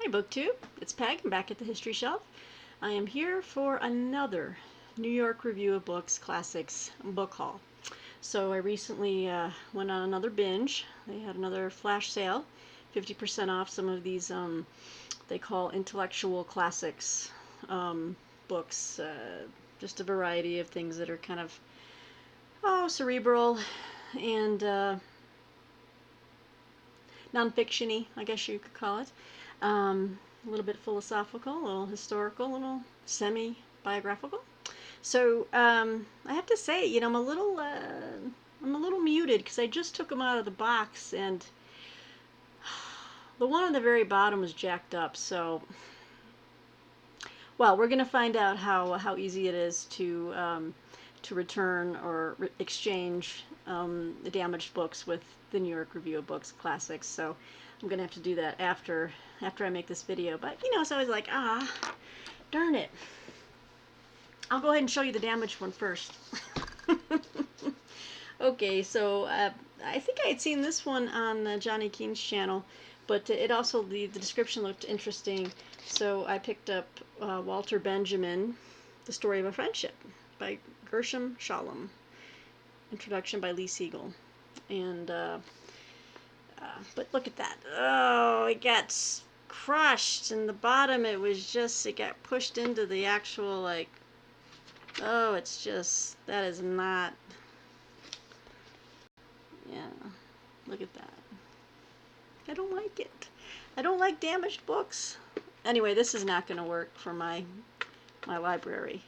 Hi BookTube, it's Peg. I'm back at the History Shelf. I am here for another New York Review of Books Classics book haul. So I recently went on another binge. They had another flash sale, 50% off some of these they call intellectual classics books. Just a variety of things that are kind of cerebral and non-fiction-y, I guess you could call it. A little bit philosophical, a little historical, a little semi-biographical. So I have to say, I'm a little muted because I just took them out of the box, and the one on the very bottom was jacked up. So, well, we're going to find out how easy it is to return or exchange the damaged books with the New York Review of Books Classics. So I'm going to have to do that after I make this video. But, it's always like, darn it. I'll go ahead and show you the damaged one first. Okay, so I think I had seen this one on Johnny Keene's channel, but it also, the description looked interesting. So I picked up Walter Benjamin, The Story of a Friendship by Gershom Scholem. Introduction by Lee Siegel. And but look at that. Oh, it got crushed. In the bottom, it got pushed into the actual, like, oh, it's just, that is not, yeah, look at that. I don't like it. I don't like damaged books. Anyway, this is not going to work for my library.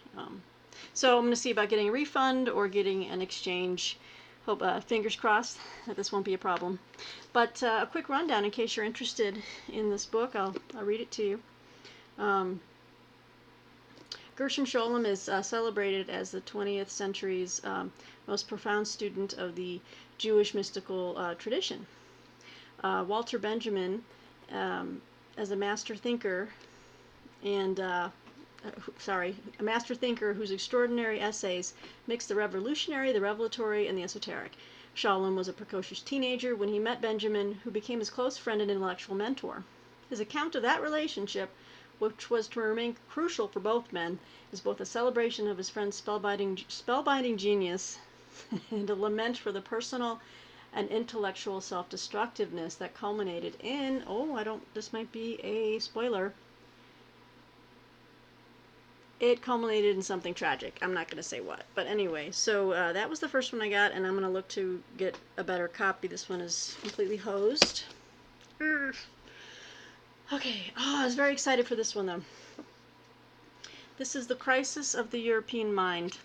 So I'm going to see about getting a refund or getting an exchange. Hope, fingers crossed that this won't be a problem. But a quick rundown in case you're interested in this book. I'll read it to you. Gershom Scholem is celebrated as the 20th century's most profound student of the Jewish mystical tradition. Walter Benjamin, as a master thinker whose extraordinary essays mix the revolutionary, the revelatory, and the esoteric. Scholem was a precocious teenager when he met Benjamin, who became his close friend and intellectual mentor. His account of that relationship, which was to remain crucial for both men, is both a celebration of his friend's spellbinding genius and a lament for the personal and intellectual self-destructiveness that culminated in, this might be a spoiler, it culminated in something tragic. I'm not going to say what. But anyway, so that was the first one I got, and I'm going to look to get a better copy. This one is completely hosed. Okay, I was very excited for this one, though. This is The Crisis of the European Mind,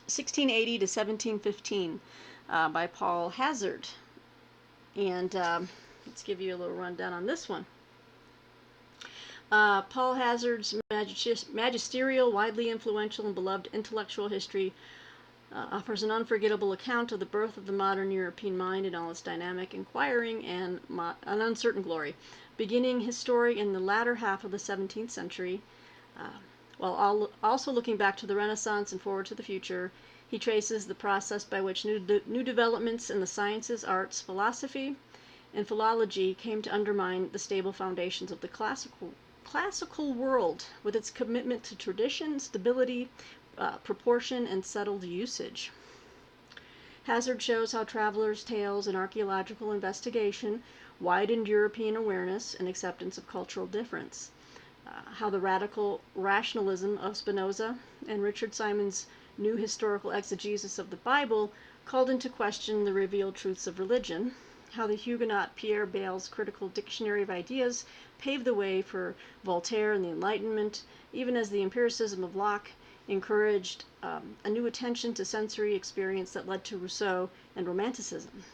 1680 to 1715, by Paul Hazard. And let's give you a little rundown on this one. Paul Hazard's magisterial, widely influential, and beloved intellectual history offers an unforgettable account of the birth of the modern European mind in all its dynamic, inquiring, and an uncertain glory. Beginning his story in the latter half of the 17th century, while also looking back to the Renaissance and forward to the future, he traces the process by which new developments in the sciences, arts, philosophy, and philology came to undermine the stable foundations of the classical world, with its commitment to tradition, stability, proportion, and settled usage. Hazard shows how travelers' tales and archaeological investigation widened European awareness and acceptance of cultural difference. How the radical rationalism of Spinoza and Richard Simon's new historical exegesis of the Bible called into question the revealed truths of religion. How the Huguenot Pierre Bayle's critical dictionary of ideas paved the way for Voltaire and the Enlightenment, even as the empiricism of Locke encouraged a new attention to sensory experience that led to Rousseau and Romanticism.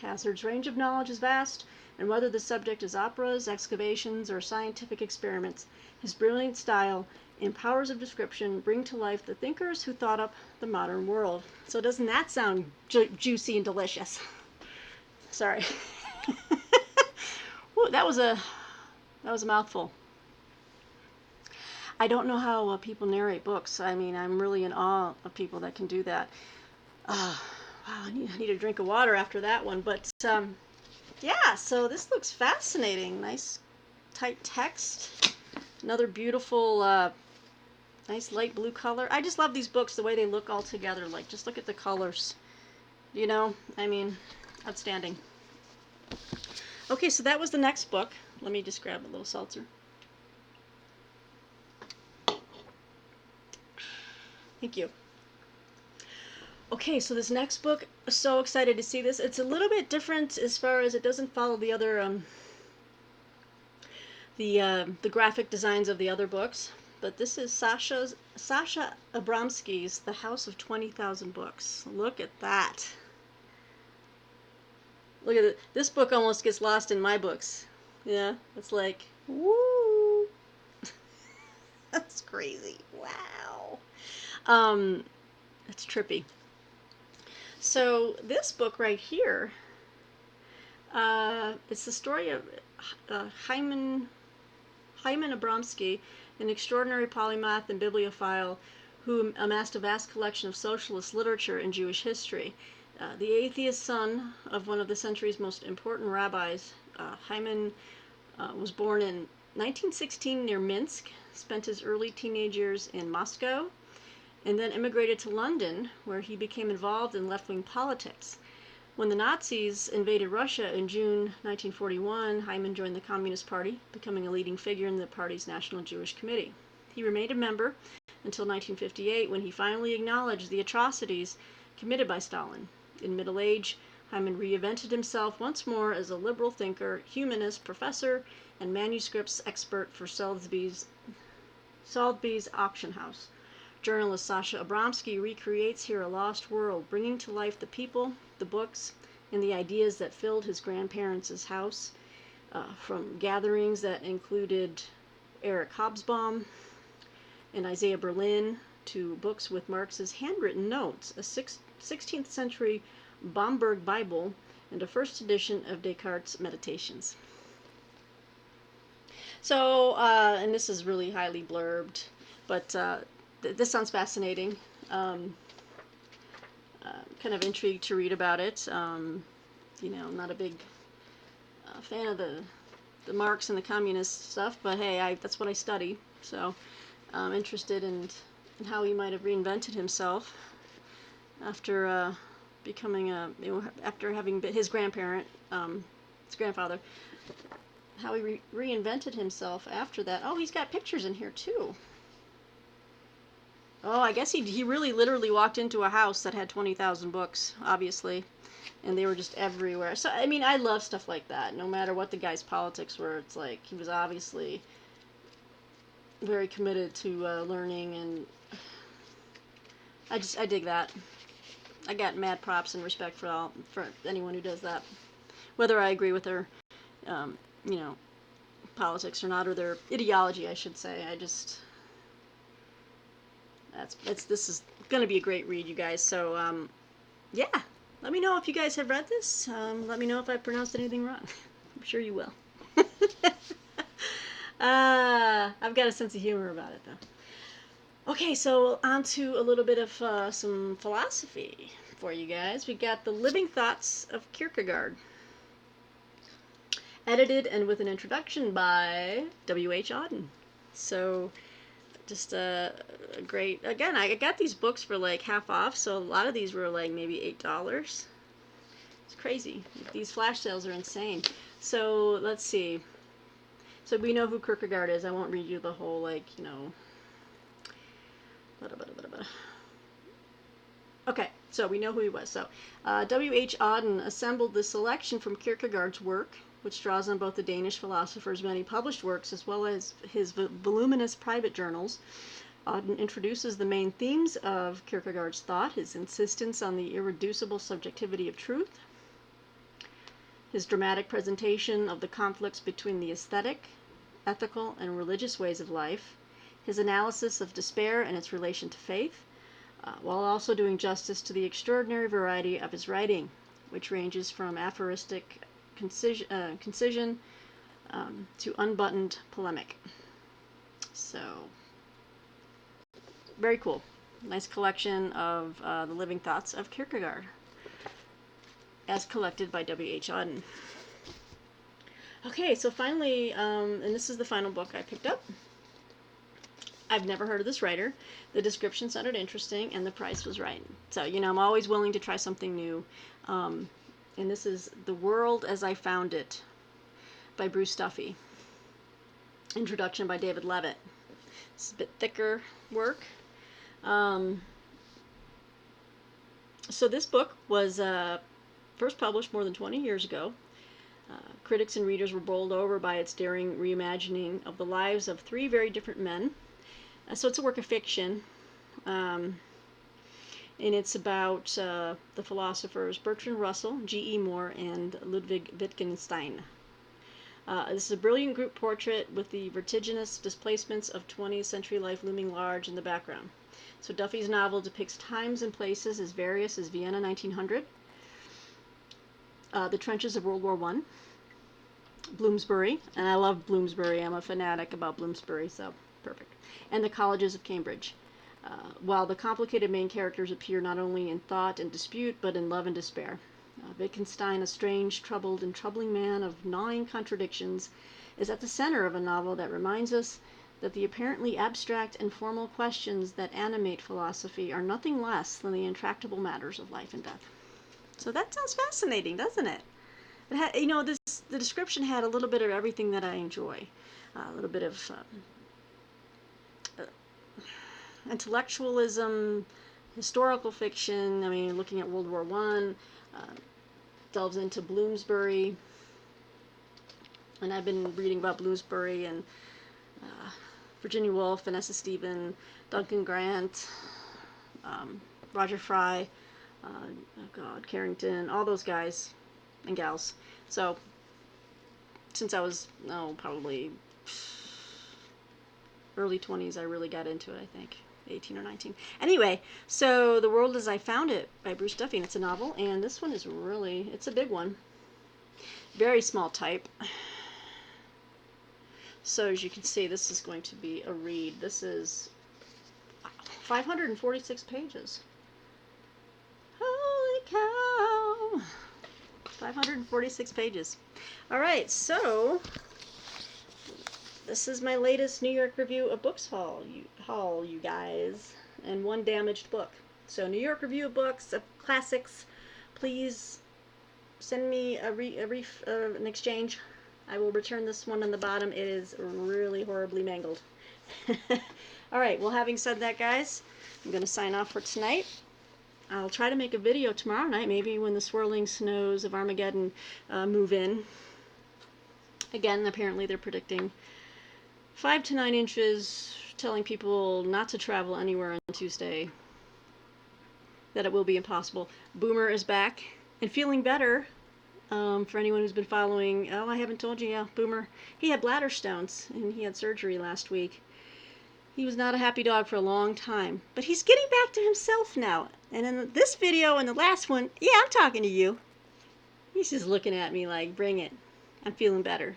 Hazard's range of knowledge is vast, and whether the subject is operas, excavations, or scientific experiments, his brilliant style and powers of description bring to life the thinkers who thought up the modern world. So doesn't that sound juicy and delicious? Sorry. Ooh, that was a mouthful. I don't know how people narrate books. I mean, I'm really in awe of people that can do that. Wow, I need a drink of water after that one. But yeah, so this looks fascinating. Nice type text. Another beautiful, nice light blue color. I just love these books, the way they look all together. Like, just look at the colors. You know, I mean, outstanding. Okay, so that was the next book. Let me just grab a little seltzer. Thank you. Okay, so this next book, so excited to see this. It's a little bit different as far as it doesn't follow the other, the graphic designs of the other books. But this is Sasha Abramsky's The House of 20,000 Books. Look at that. Look at it. This book almost gets lost in my books. Yeah, it's like, woo. That's crazy. Wow. It's trippy. So this book right here, it's the story of Hyman Abramsky, an extraordinary polymath and bibliophile who amassed a vast collection of socialist literature and Jewish history. The atheist son of one of the century's most important rabbis, Hyman was born in 1916 near Minsk, spent his early teenage years in Moscow, and then immigrated to London, where he became involved in left-wing politics. When the Nazis invaded Russia in June 1941, Hyman joined the Communist Party, becoming a leading figure in the party's National Jewish Committee. He remained a member until 1958, when he finally acknowledged the atrocities committed by Stalin. In middle age, Hyman reinvented himself once more as a liberal thinker, humanist, professor, and manuscripts expert for Sotheby's auction house. Journalist Sasha Abramsky recreates here a lost world, bringing to life the people, the books, and the ideas that filled his grandparents' house, from gatherings that included Eric Hobsbawm and Isaiah Berlin to books with Marx's handwritten notes, a 16th century Bomberg Bible, and a first edition of Descartes' Meditations. So, and this is really highly blurbed, but this sounds fascinating. Kind of intrigued to read about it. You know, I'm not a big fan of the Marx and the communist stuff, but hey, that's what I study. So I'm interested in how he might have reinvented himself after becoming after having been his grandparent, his grandfather. How he reinvented himself after that. Oh, he's got pictures in here too. Oh, I guess he really literally walked into a house that had 20,000 books, obviously, and they were just everywhere. So, I mean, I love stuff like that. No matter what the guy's politics were, it's like he was obviously very committed to learning, and I dig that. I got mad props and respect for anyone who does that, whether I agree with their, you know, politics or not, or their ideology, I should say. This is going to be a great read, you guys. So, yeah, let me know if you guys have read this. Let me know if I pronounced anything wrong. I'm sure you will. I've got a sense of humor about it, though. Okay, so on to a little bit of some philosophy for you guys. We got The Living Thoughts of Kierkegaard, edited and with an introduction by W.H. Auden. So, just a great, again, I got these books for like half off, so a lot of these were like maybe $8. It's crazy. These flash sales are insane. So let's see. So we know who Kierkegaard is. I won't read you the whole, like, you know. Okay, so we know who he was. So W.H. Auden assembled this selection from Kierkegaard's work, which draws on both the Danish philosopher's many published works as well as his voluminous private journals. Auden introduces the main themes of Kierkegaard's thought: his insistence on the irreducible subjectivity of truth, his dramatic presentation of the conflicts between the aesthetic, ethical, and religious ways of life, his analysis of despair and its relation to faith, while also doing justice to the extraordinary variety of his writing, which ranges from aphoristic concision to unbuttoned polemic. So, very cool. Nice collection of the living thoughts of Kierkegaard, as collected by W.H. Auden. Okay, so finally, and this is the final book I picked up. I've never heard of this writer. The description sounded interesting, and the price was right. So, you know, I'm always willing to try something new. And this is The World as I Found It by Bruce Duffy. Introduction by David Levitt. It's a bit thicker work. So this book was first published more than 20 years ago. Critics and readers were bowled over by its daring reimagining of the lives of three very different men. So it's a work of fiction, and it's about the philosophers Bertrand Russell, G.E. Moore, and Ludwig Wittgenstein. This is a brilliant group portrait with the vertiginous displacements of 20th century life looming large in the background. So Duffy's novel depicts times and places as various as Vienna 1900, the trenches of World War I, Bloomsbury, and I love Bloomsbury. I'm a fanatic about Bloomsbury, so perfect. And the colleges of Cambridge. While the complicated main characters appear not only in thought and dispute, but in love and despair. Wittgenstein, a strange, troubled, and troubling man of gnawing contradictions, is at the center of a novel that reminds us that the apparently abstract and formal questions that animate philosophy are nothing less than the intractable matters of life and death. So that sounds fascinating, doesn't it? It had, you know, the description had a little bit of everything that I enjoy. A little bit of intellectualism, historical fiction. I mean, looking at World War I, delves into Bloomsbury, and I've been reading about Bloomsbury and Virginia Woolf, Vanessa Stephen, Duncan Grant, Roger Fry, Carrington, all those guys and gals. So since I was probably early 20s, I really got into it, I think. 18 or 19. Anyway, so The World as I Found It by Bruce Duffy, and it's a novel, and this one is really, it's a big one. Very small type. So as you can see, this is going to be a read. This is 546 pages. Holy cow! 546 pages. Alright, so this is my latest New York Review of Books haul, you guys, and one damaged book. So New York Review of Books, of Classics, please send me an exchange. I will return this one on the bottom. It is really horribly mangled. Alright, well, having said that, guys, I'm going to sign off for tonight. I'll try to make a video tomorrow night, maybe when the swirling snows of Armageddon move in. Again, apparently they're predicting 5 to 9 inches, telling people not to travel anywhere on Tuesday, that it will be impossible. Boomer is back and feeling better. For anyone who's been following, I haven't told you, yeah, Boomer, he had bladder stones and he had surgery last week. He was not a happy dog for a long time, but he's getting back to himself now. And in this video and the last one, yeah, I'm talking to you. He's just looking at me like, bring it. I'm feeling better.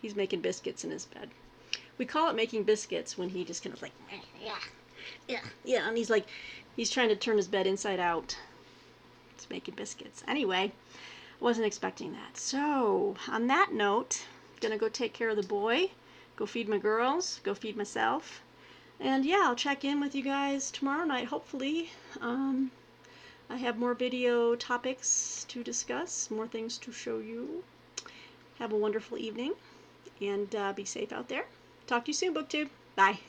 He's making biscuits in his bed. We call it making biscuits when he just kind of like, yeah, and he's trying to turn his bed inside out. It's making biscuits. Anyway, wasn't expecting that. So, on that note, gonna go take care of the boy, go feed my girls, go feed myself. And yeah, I'll check in with you guys tomorrow night, hopefully. I have more video topics to discuss, more things to show you. Have a wonderful evening, and be safe out there. Talk to you soon, BookTube. Bye.